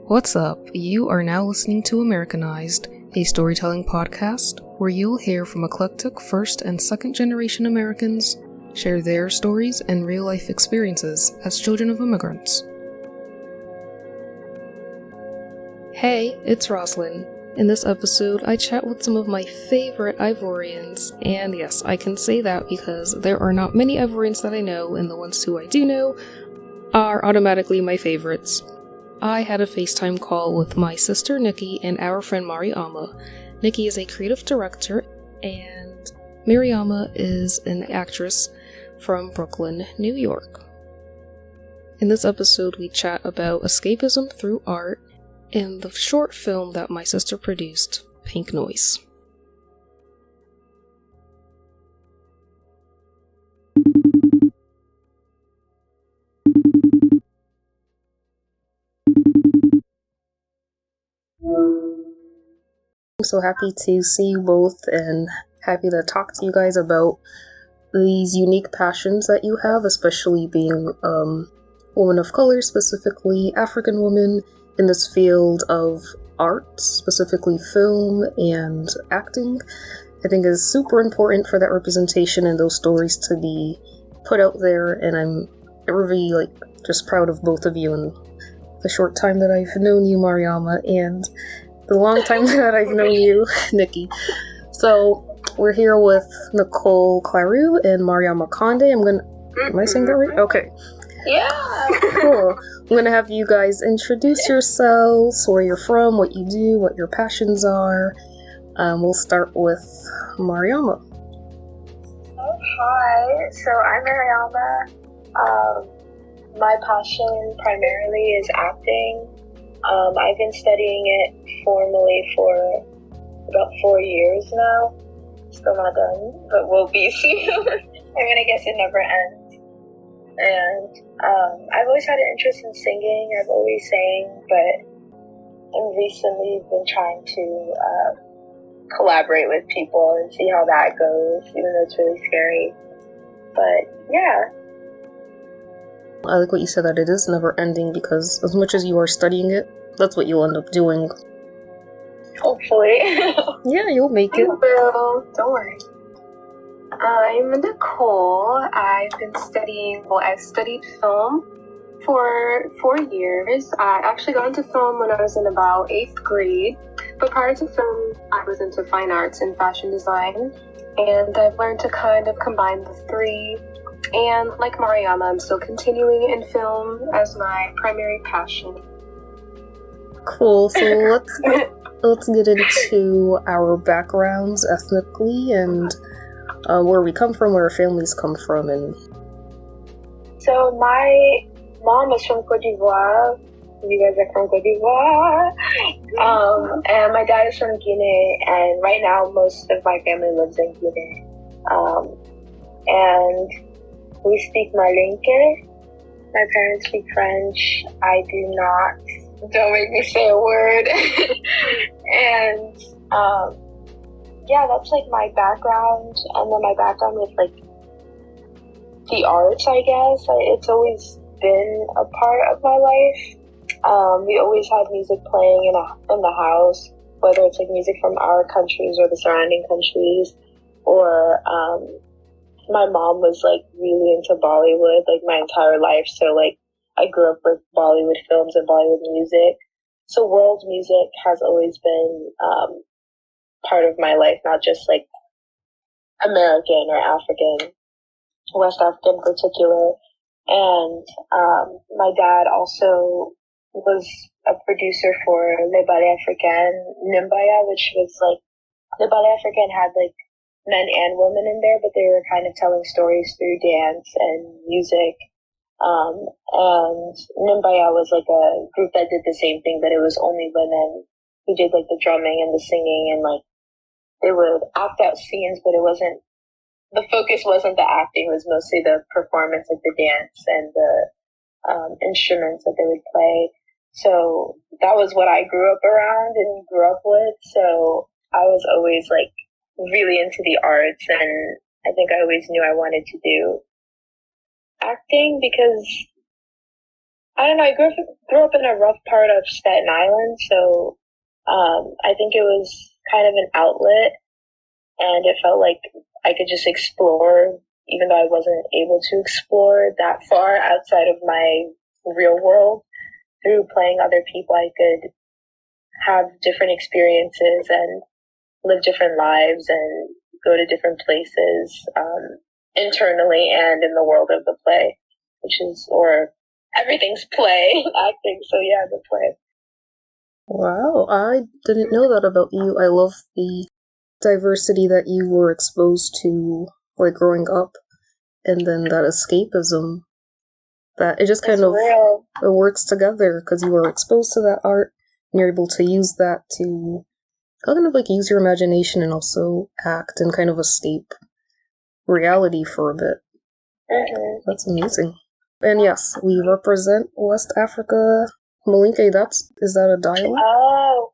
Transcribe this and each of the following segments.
What's up? You are now listening to Americanized, a storytelling podcast where you'll hear from eclectic first and second generation Americans share their stories and real life experiences as children of immigrants. Hey, it's Roslyn. In this episode, I chat with some of my favorite Ivorians, and yes, I can say that because there are not many Ivorians that I know, and the ones who I do know are automatically my favorites. I had a FaceTime call with my sister Nickole and our friend Mariama. Nickole is a creative director, and Mariama is an actress from Brooklyn, New York. In this episode, we chat about escapism through art and the short film that my sister produced, Pink Noise. I'm so happy to see you both and happy to talk to you guys about these unique passions that you have, especially being woman of color, specifically African woman in this field of art, specifically film and acting. I think is super important for that representation and those stories to be put out there, and I'm really just proud of both of you in the short time that I've known you, Mariama, and the long time that I've known you, Nickole. So we're here with Nickole, Klarou, and Mariama Condé. Am I saying that right? Okay. Yeah. Cool. I'm gonna have you guys introduce yourselves, where you're from, what you do, what your passions are. We'll start with Mariama. Hi. So I'm Mariama. My passion primarily is acting. I've been studying it formally for about 4 years now. Still not done, but will be soon. I guess it never ends. And I've always had an interest in singing. I've always sang, but I've recently been trying to collaborate with people and see how that goes, even though it's really scary. But yeah. I like what you said, that it is never ending, because as much as you are studying it, that's what you'll end up doing. Hopefully. Yeah, you'll make it. I will. Don't worry. I'm Nickole. I've studied film for 4 years. I actually got into film when I was in about 8th grade. But prior to film, I was into fine arts and fashion design. And I've learned to kind of combine the three. And like Mariama, I'm still continuing in film as my primary passion. Cool. So let's get into our backgrounds ethnically and where we come from, where our families come from, and. So my mom is from Côte d'Ivoire. You guys are from Côte d'Ivoire. And my dad is from Guinea. And right now, most of my family lives in Guinea. And we speak Malinke. My parents speak French. I do not. Don't make me say a word. And yeah, that's my background. And then my background with the arts, I guess. It's always been a part of my life. We always had music playing in the house, whether it's music from our countries or the surrounding countries, or my mom was really into Bollywood my entire life, so I grew up with Bollywood films and Bollywood music. So world music has always been part of my life, not just American or African, West African in particular. And my dad also was a producer for Le Ballet Africain, Nimbaya, which was Le Ballet Africain had men and women in there, but they were kind of telling stories through dance and music. And Nimbaya was a group that did the same thing, but it was only women who did the drumming and the singing, and they would act out scenes, but the focus wasn't the acting, it was mostly the performance of the dance and the instruments that they would play. So that was what I grew up around and grew up with. So I was always really into the arts, and I think I always knew I wanted to do acting because I don't know. I grew up in a rough part of Staten Island, so I think it was kind of an outlet, and it felt like I could just explore, even though I wasn't able to explore that far outside of my real world. Through playing other people, I could have different experiences and live different lives and go to different places internally and in the world of the play, or everything's play, acting. So yeah, the play. Wow, I didn't know that about you. I love the diversity that you were exposed to, like, growing up, and then that escapism, that it just kind of it works together, because you were exposed to that art, and you're able to use that to kind of, like, use your imagination and also act and kind of escape reality for a bit. Mm-hmm. That's amazing. And yes, we represent West Africa. Malinke, is that a dialect? Oh,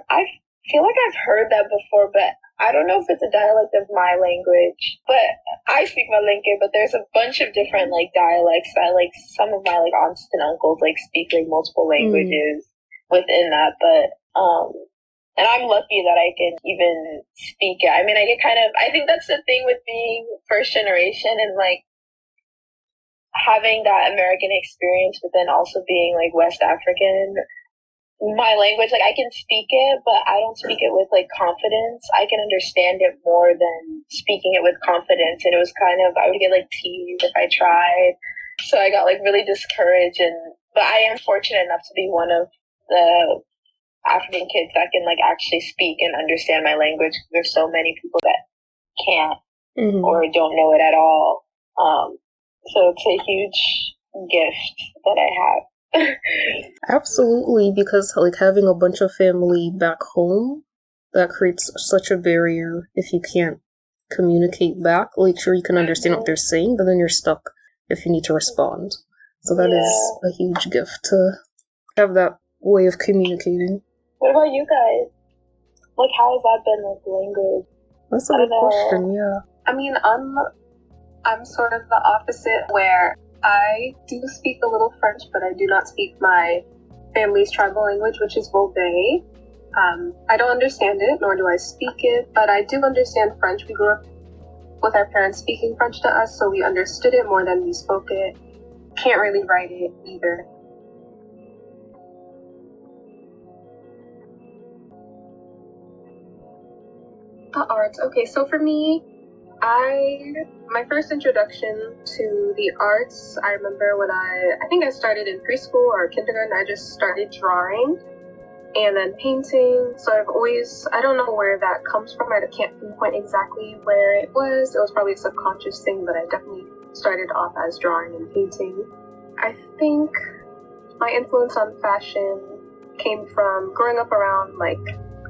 I feel like I've heard that before, but I don't know if it's a dialect of my language. But I speak Malinke, but there's a bunch of different like dialects that like some of my like aunts and uncles like speak like multiple languages within that. But and I'm lucky that I can even speak it. I mean, I think that's the thing with being first generation and like having that American experience, but then also being like West African. My language, like I can speak it, but I don't speak it with like confidence. I can understand it more than speaking it with confidence. And it was kind of, I would get like teased if I tried. So I got like really discouraged. But I am fortunate enough to be one of the African kids that can like actually speak and understand my language. There's so many people that can't or don't know it at all. So it's a huge gift that I have. Absolutely, because like having a bunch of family back home, that creates such a barrier if you can't communicate back. Like, sure, you can understand what they're saying, but then you're stuck if you need to respond. So that is a huge gift to have that way of communicating. What about you guys? Like, how has that been with language? That's a good question, yeah. I mean, I'm sort of the opposite, where I do speak a little French, but I do not speak my family's tribal language, which is Volbe. I don't understand it, nor do I speak it, but I do understand French. We grew up with our parents speaking French to us, so we understood it more than we spoke it. Can't really write it either. The arts. Okay, so for me, my first introduction to the arts, I remember when I think I started in preschool or kindergarten. I just started drawing and then painting. So I don't know where that comes from. I can't pinpoint exactly where it was. It was probably a subconscious thing, but I definitely started off as drawing and painting. I think my influence on fashion came from growing up around like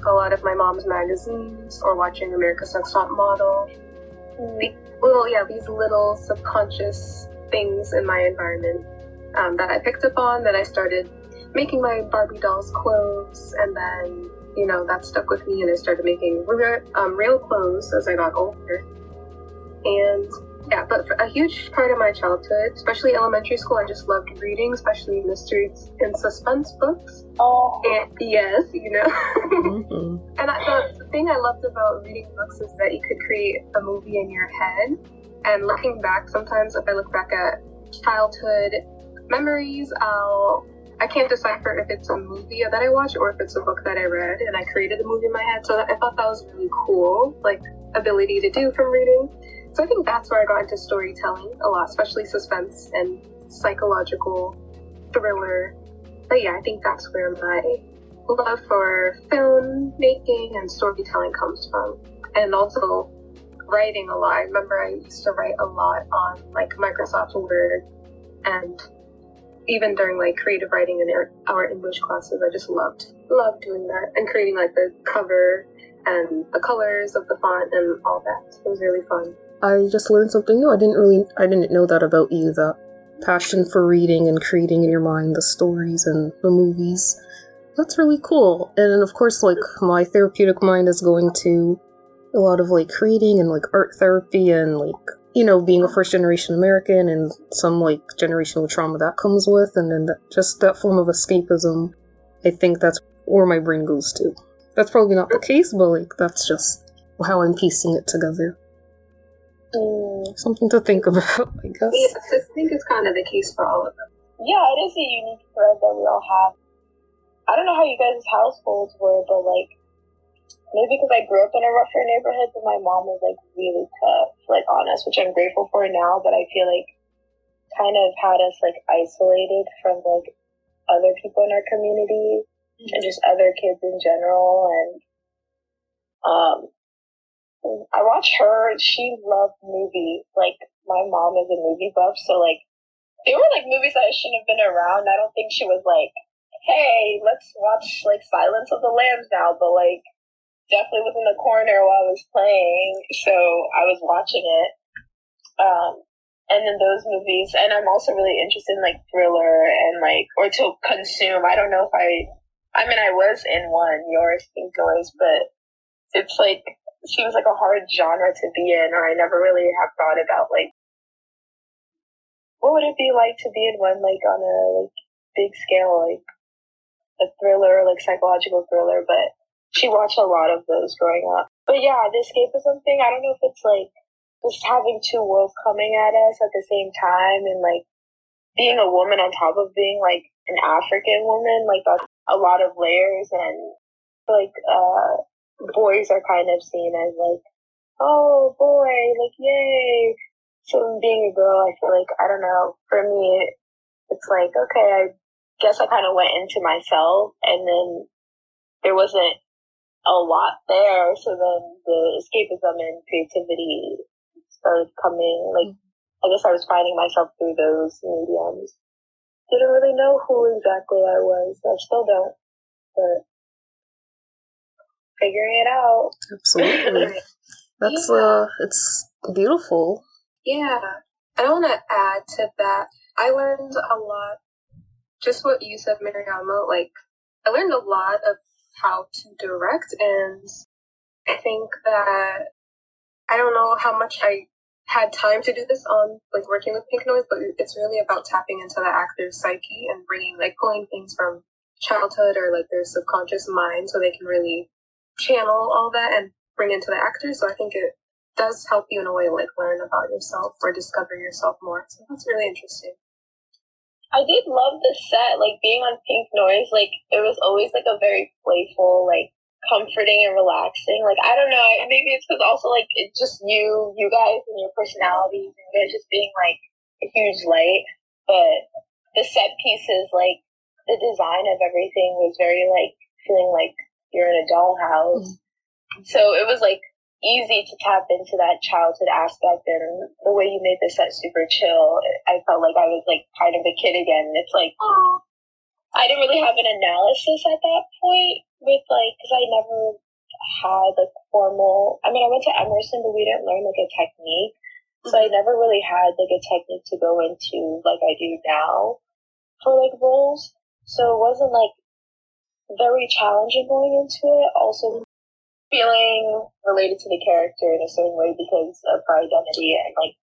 a lot of my mom's magazines or watching America's Next Top Model. These little subconscious things in my environment that I picked up on, that I started making my Barbie dolls clothes, and then, that stuck with me, and I started making real clothes as I got older. And yeah, but for a huge part of my childhood, especially elementary school, I just loved reading, especially mysteries and suspense books. Oh. And yes, And the thing I loved about reading books is that you could create a movie in your head. And looking back, sometimes if I look back at childhood memories, I can't decipher if it's a movie that I watched or if it's a book that I read and I created a movie in my head. So I thought that was really cool, like, ability to do from reading. So I think that's where I got into storytelling a lot, especially suspense and psychological thriller. But yeah, I think that's where my love for film making and storytelling comes from. And also writing a lot. I remember I used to write a lot on like Microsoft Word, and even during like creative writing in our English classes, I just loved doing that and creating like the cover and the colors of the font and all that. It was really fun. I just learned something new. I didn't know that about you, that passion for reading and creating in your mind the stories and the movies. That's really cool. And of course, like, my therapeutic mind is going to a lot of like creating and like art therapy and like being a first generation American and some like generational trauma that comes with, and then just that form of escapism, I think that's where my brain goes to. That's probably not the case, but like that's just how I'm piecing it together. Something to think about, I guess. Yes, I think it's kind of the case for all of them. Yeah, it is a unique thread that we all have. I don't know how you guys' households were, but like, maybe because I grew up in a rougher neighborhood, but my mom was like really tough, like honest, which I'm grateful for now, but I feel like kind of had us like isolated from like other people in our community and just other kids in general. And I watched her, she loved movies. Like, my mom is a movie buff, so like, they were like movies that I shouldn't have been around. I don't think she was like, hey, let's watch like Silence of the Lambs now, but like, definitely was in the corner while I was playing, so I was watching it. And then those movies, and I'm also really interested in like thriller and like, or to consume. I don't know if I was in one, yours, Pink Noise, but it's like, seems like a hard genre to be in, or I never really have thought about like, what would it be like to be in one, like on a like big scale, like a thriller, like psychological thriller, but she watched a lot of those growing up. But yeah, the escapism thing, I don't know if it's like just having two worlds coming at us at the same time, and like being a woman on top of being like an African woman, like that's a lot of layers, and like boys are kind of seen as like, oh boy, like yay. So being a girl, I feel like, I don't know, for me, it's like, okay, I guess I kind of went into myself, and then there wasn't a lot there, so then the escapism and creativity started coming. Like, I guess I was finding myself through those mediums. Didn't really know who exactly I was. I still don't, but figuring it out. Absolutely. That's it's beautiful. Yeah. I want to add to that. I learned a lot, just what you said, Mariama, like, I learned a lot of how to direct, and I think that I don't know how much I had time to do this on like working with Pink Noise, but it's really about tapping into the actor's psyche and pulling things from childhood or like their subconscious mind so they can really channel all that and bring into the actor. So I think it does help you in a way like learn about yourself or discover yourself more. So that's really interesting. I did love the set, like being on Pink Noise, like it was always like a very playful, like comforting and relaxing. Like, I don't know, maybe it's because also like it's just you guys and your personalities and you guys just being like a huge light. But the set pieces, like the design of everything was very like feeling like you're in a dollhouse. So it was like easy to tap into that childhood aspect, and the way you made the set super chill, I felt like I was like kind of a kid again. It's like, I didn't really have an analysis at that point with like, because I never had like formal, I mean, I went to Emerson, but we didn't learn like a technique. So I never really had like a technique to go into like I do now for like roles. So it wasn't like very challenging going into it. Also, feeling related to the character in a certain way because of her identity and like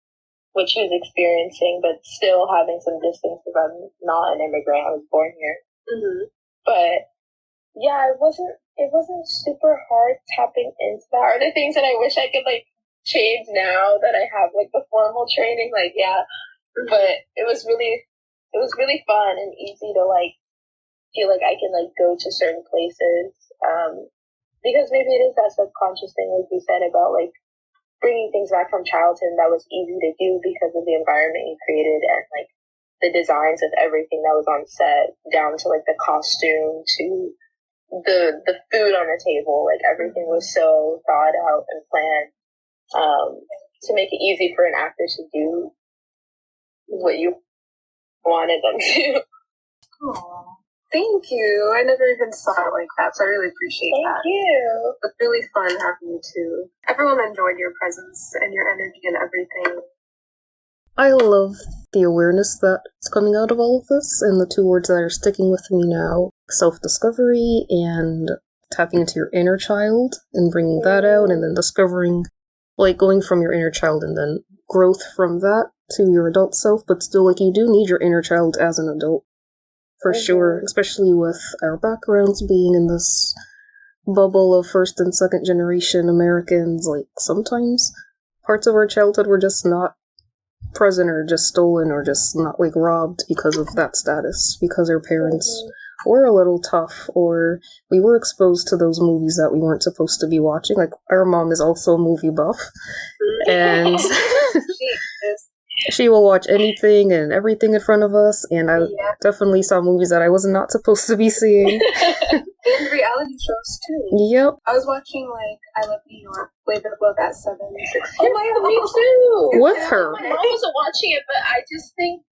what she was experiencing, but still having some distance because I'm not an immigrant. I was born here. But yeah, it wasn't super hard tapping into that. Are there things that I wish I could like change now that I have like the formal training? Like, yeah, but it was really fun and easy to like feel like I can like go to certain places. Because maybe it is that subconscious thing, like you said, about like bringing things back from childhood that was easy to do because of the environment you created and like the designs of everything that was on set, down to like the costume to the food on the table. Like everything was so thought out and planned to make it easy for an actor to do what you wanted them to. Aww. Thank you. I never even saw it like that, so I really appreciate that. Thank you. It's really fun having you too. Everyone enjoyed your presence and your energy and everything. I love the awareness that's coming out of all of this, and the two words that are sticking with me now, self-discovery and tapping into your inner child and bringing that out, and then discovering like going from your inner child and then growth from that to your adult self, but still, like, you do need your inner child as an adult, for sure, especially with our backgrounds being in this bubble of first and second generation Americans. Like, sometimes parts of our childhood were just not present or just stolen or just not, like, robbed because of that status, because our parents were a little tough, or we were exposed to those movies that we weren't supposed to be watching. Like, our mom is also a movie buff, and she will watch anything and everything in front of us, and I definitely saw movies that I was not supposed to be seeing. And reality shows too. Yep. I was watching, like, I Love New York, played the book at 7, 6. Oh my god, me too! With her. My mom wasn't watching it, but I just think,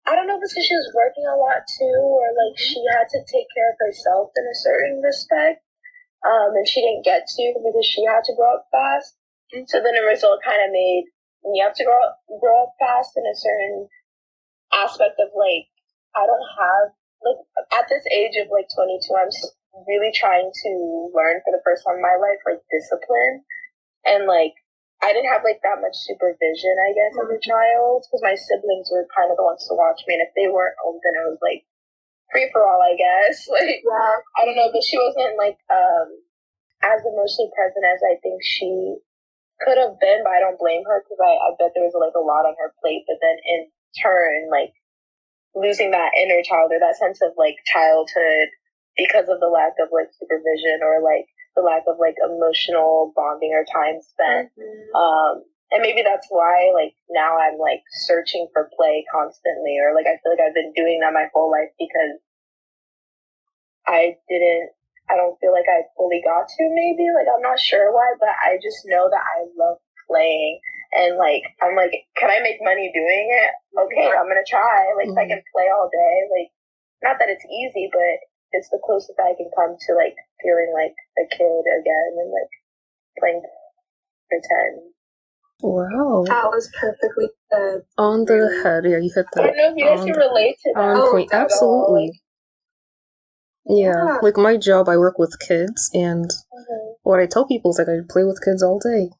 I don't know if it's because she was working a lot too, or like she had to take care of herself in a certain respect, and she didn't get to because she had to grow up fast. So then the result kind of made me have to grow up fast in a certain aspect of, like, I don't have, like, at this age of like 22, I'm really trying to learn for the first time in my life, like, discipline. And like, I didn't have like that much supervision, I guess, as a child, because my siblings were kind of the ones to watch me, and if they weren't home, then it was like free for all, I guess. Like, I don't know, but she wasn't like as emotionally present as I think she could have been, but I don't blame her, because I bet there was like a lot on her plate. But then in turn, like, losing that inner child, or that sense of like childhood, because of the lack of like supervision, or like the lack of like emotional bonding or time spent. And maybe that's why, like, now I'm like searching for play constantly, or like I feel like I've been doing that my whole life, because I don't feel like I fully got to, maybe, like, I'm not sure why, but I just know that I love playing. And like, I'm like, can I make money doing it? Okay, I'm gonna try. Like, if I can play all day, like, not that it's easy, but it's the closest I can come to like feeling like a kid again, and like playing pretend. Wow. That was perfectly said. On the head. Yeah, you hit that. I don't know if you guys can relate to that. On point. Absolutely. Yeah, like my job, I work with kids, and what I tell people is like, I play with kids all day,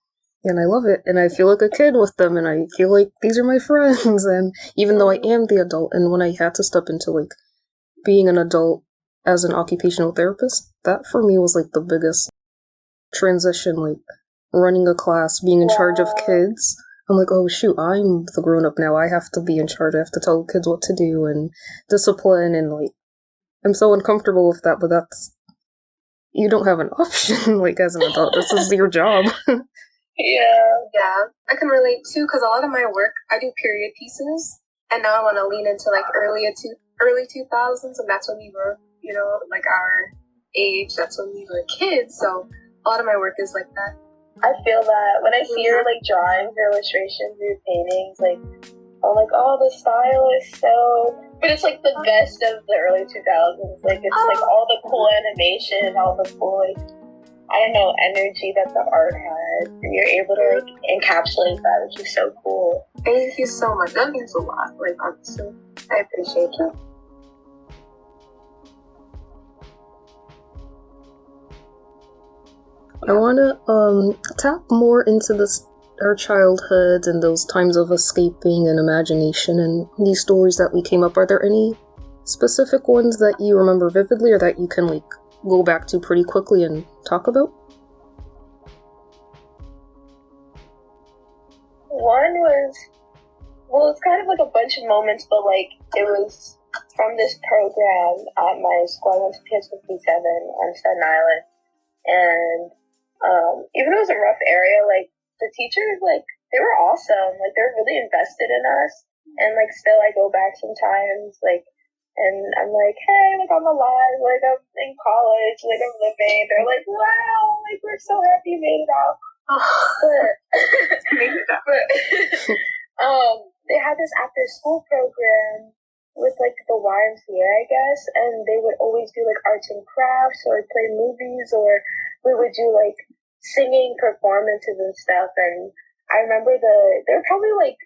and I love it, and I feel like a kid with them, and I feel like these are my friends, and even though I am the adult, and when I had to step into like being an adult as an occupational therapist, that for me was like the biggest transition, like running a class, being in charge of kids. I'm like, oh shoot, I'm the grown-up now, I have to be in charge, I have to tell kids what to do, and discipline, and like, I'm so uncomfortable with that, but that's, you don't have an option, like, as an adult. This is your job. Yeah, I can relate too, because a lot of my work, I do period pieces, and now I want to lean into like early 2000s, and that's when we were, you know, like our age, that's when we were kids, so a lot of my work is like that. I feel that when I see your like drawings or illustrations or your paintings, like, I'm like, oh, the style is so, but it's like the best of the early 2000s. Like, it's like all the cool animation, all the cool, like, I don't know, energy that the art had. And you're able to like encapsulate that, which is so cool. Thank you so much. That means a lot. Like, honestly, I appreciate you. I want to tap more into this, our childhoods and those times of escaping and imagination and these stories that we came up. Are there any specific ones that you remember vividly, or that you can like go back to pretty quickly and talk about? One was, well, it's kind of like a bunch of moments, but like, it was from this program at my school. I went to PS 57 on Staten Island, and even though it was a rough area, like, the teachers, like, they were awesome. Like, they were really invested in us. And, like, still I go back sometimes, like, and I'm like, hey, like, I'm alive. Like, I'm in college. Like, I'm living. They're like, wow, like, we're so happy you made it out. But they had this after-school program with, like, the YMCA, I guess. And they would always do, like, arts and crafts, or play movies, or we would do, like, singing performances and stuff. And I remember they were probably like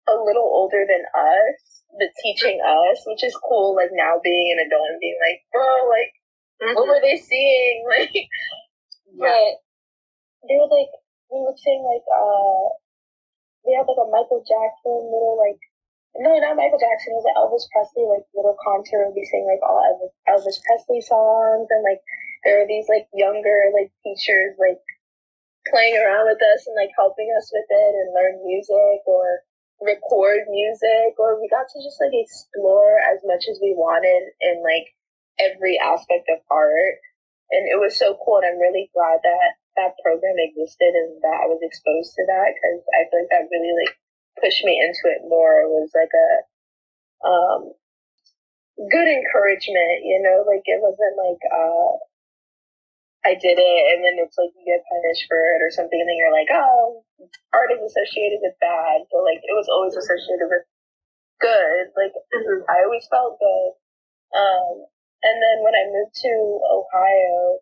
a little older than us, but teaching us, which is cool, like, now being an adult and being like, bro, like, what were they seeing? Like, but they would like we would sing like we had like a Michael Jackson little like no, not Michael Jackson, it was like Elvis Presley like little concert where we sing like all Elvis Presley songs, and like there were these like younger like teachers like playing around with us and like helping us with it and learn music or record music, or we got to just like explore as much as we wanted in like every aspect of art. And it was so cool, and I'm really glad that that program existed and that I was exposed to that, because I feel like that really like pushed me into it more. It was like a good encouragement, you know, like it wasn't like I did it and then it's like you get punished for it or something, and then you're like, oh, art is associated with bad, but like it was always associated with good. Like I always felt good. And then when I moved to Ohio,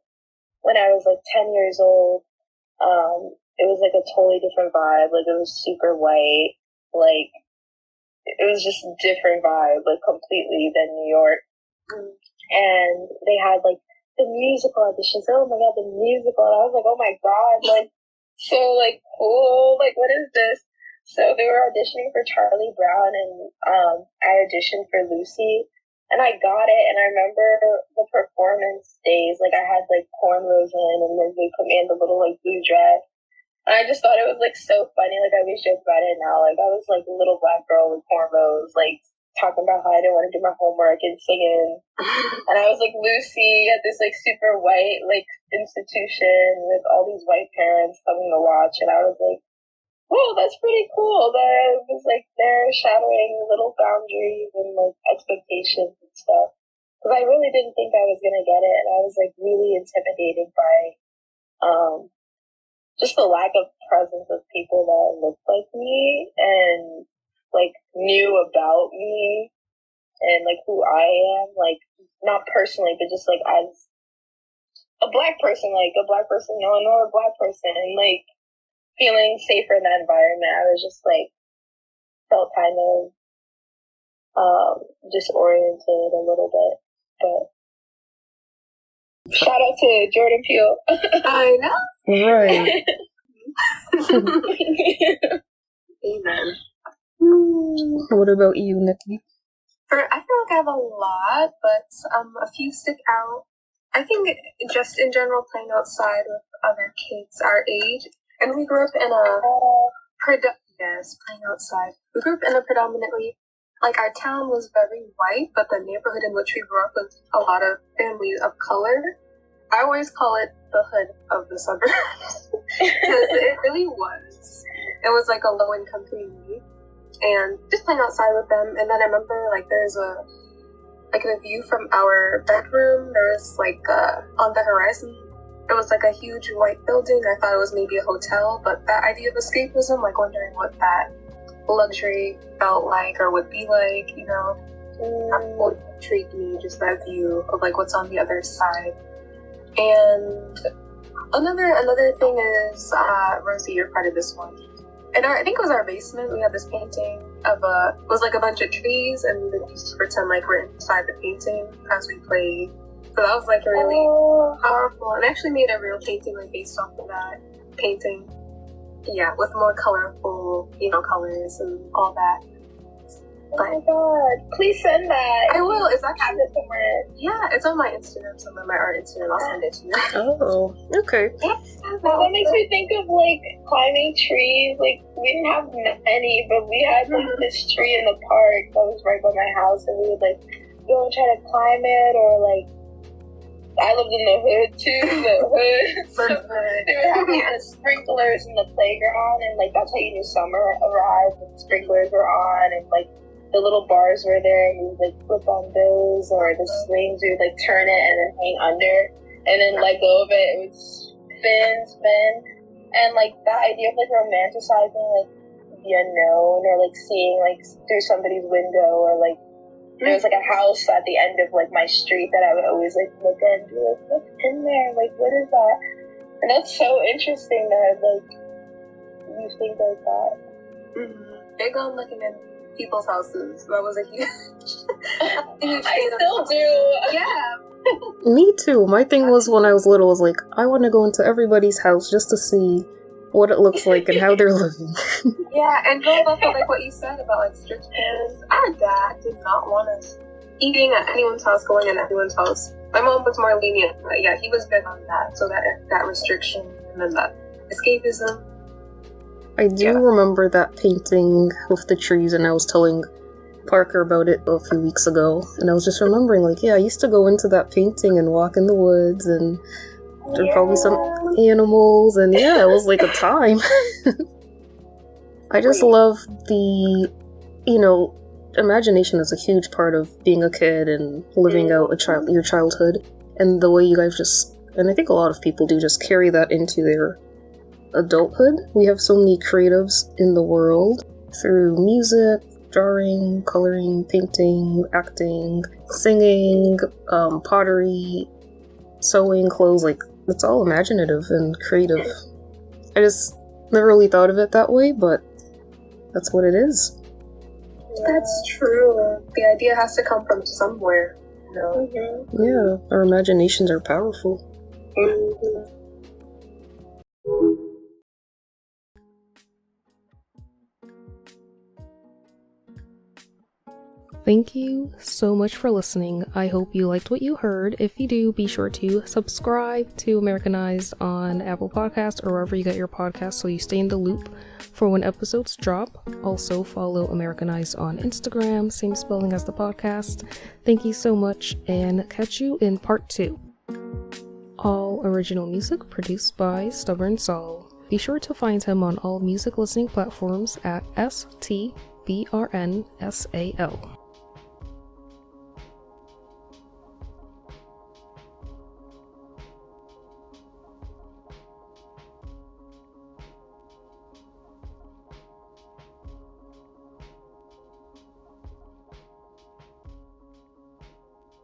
when I was like 10 years old, it was like a totally different vibe. Like it was super white. Like it was just a different vibe, like completely than New York. And they had like the musical auditions. Oh my god, the musical! And I was like, oh my god, like so like cool. Like what is this? So they were auditioning for Charlie Brown, and I auditioned for Lucy, and I got it. And I remember the performance days. Like I had like cornrows in, and then they put me in the little like blue dress. And I just thought it was like so funny. Like I always joke about it now. Like I was like a little black girl with cornrows, like talking about how I didn't want to do my homework and singing. And I was like Lucy at this like super white like institution with all these white parents coming to watch, and I was like, whoa, that's pretty cool. That it was like they're shattering little boundaries and like expectations and stuff. Because I really didn't think I was gonna get it, and I was like really intimidated by just the lack of presence of people that looked like me and like knew about me and like who I am, like not personally, but just like as a black person knowing another black person, and like feeling safer in that environment. I was just like felt kind of disoriented a little bit, but shout out to Jordan Peele. I know. Right. Amen. What about you, Nikki? I feel like I have a lot, but a few stick out. I think just in general, playing outside with other kids our age, and we grew up in a playing outside. We grew up in a predominantly, like our town was very white, but the neighborhood in which we grew up was a lot of families of color. I always call it the hood of the suburbs because it really was. It was like a low-income community, and just playing outside with them. And then I remember like there's a the view from our bedroom. There was like on the horizon, it was like a huge white building. I thought it was maybe a hotel, but that idea of escapism, like wondering what that luxury felt like or would be like, you know, that intrigued me. Just that view of like what's on the other side. And another thing is, Rosie, you're part of this one. And I think it was our basement. We had this painting of it was like a bunch of trees, and we would just pretend like we're inside the painting as we played. So that was like really powerful, and I actually made a real painting like based off of that painting. Yeah, with more colorful, colors and all that. Oh my god! Please send that. I will. It's actually have it somewhere. Yeah, it's on my Instagram, somewhere, my art Instagram. I'll send it to you. Oh, okay. Well, that makes me think of like climbing trees. Like we didn't have any, but we had like this tree in the park that was right by my house, and we would like go and try to climb it, or like I lived in the hood too. The hood. So they would have like the sprinklers in the playground, and like that's how you knew summer arrived. And sprinklers were on, and like the little bars were there, and you would like flip on those, or the swings, you would like turn it and then hang under, and then let go of it. It would spin, and like that idea of like romanticizing like the unknown, or like seeing like through somebody's window, or like there was like a house at the end of like my street that I would always like look at and be like, what's in there? Like what is that? And that's so interesting that like you think like that. Big on looking in people's houses. That was a huge I still do. Yeah. Me too. My thing was when I was little, was like, I want to go into everybody's house just to see what it looks like and how they're living. Yeah, and going off of like what you said about like strict parents, our dad did not want us eating at anyone's house, going in anyone's house. My mom was more lenient, but yeah, he was big on that. So that restriction and then that escapism. I do remember that painting with the trees, and I was telling Parker about it a few weeks ago, and I was just remembering, like, I used to go into that painting and walk in the woods, and there were probably some animals, and it was like a time. I just love the, imagination is a huge part of being a kid and living out your childhood, and the way you guys and I think a lot of people do, just carry that into their adulthood. We have so many creatives in the world through music, drawing, coloring, painting, acting, singing, pottery, sewing, clothes, like, it's all imaginative and creative. I just never really thought of it that way, but that's what it is. That's true. The idea has to come from somewhere, Yeah, our imaginations are powerful. Thank you so much for listening. I hope you liked what you heard. If you do, be sure to subscribe to Americanized on Apple Podcasts or wherever you get your podcasts so you stay in the loop for when episodes drop. Also follow Americanized on Instagram, same spelling as the podcast. Thank you so much, and catch you in part 2. All original music produced by Stubborn Saul. Be sure to find him on all music listening platforms at STBRNSAL.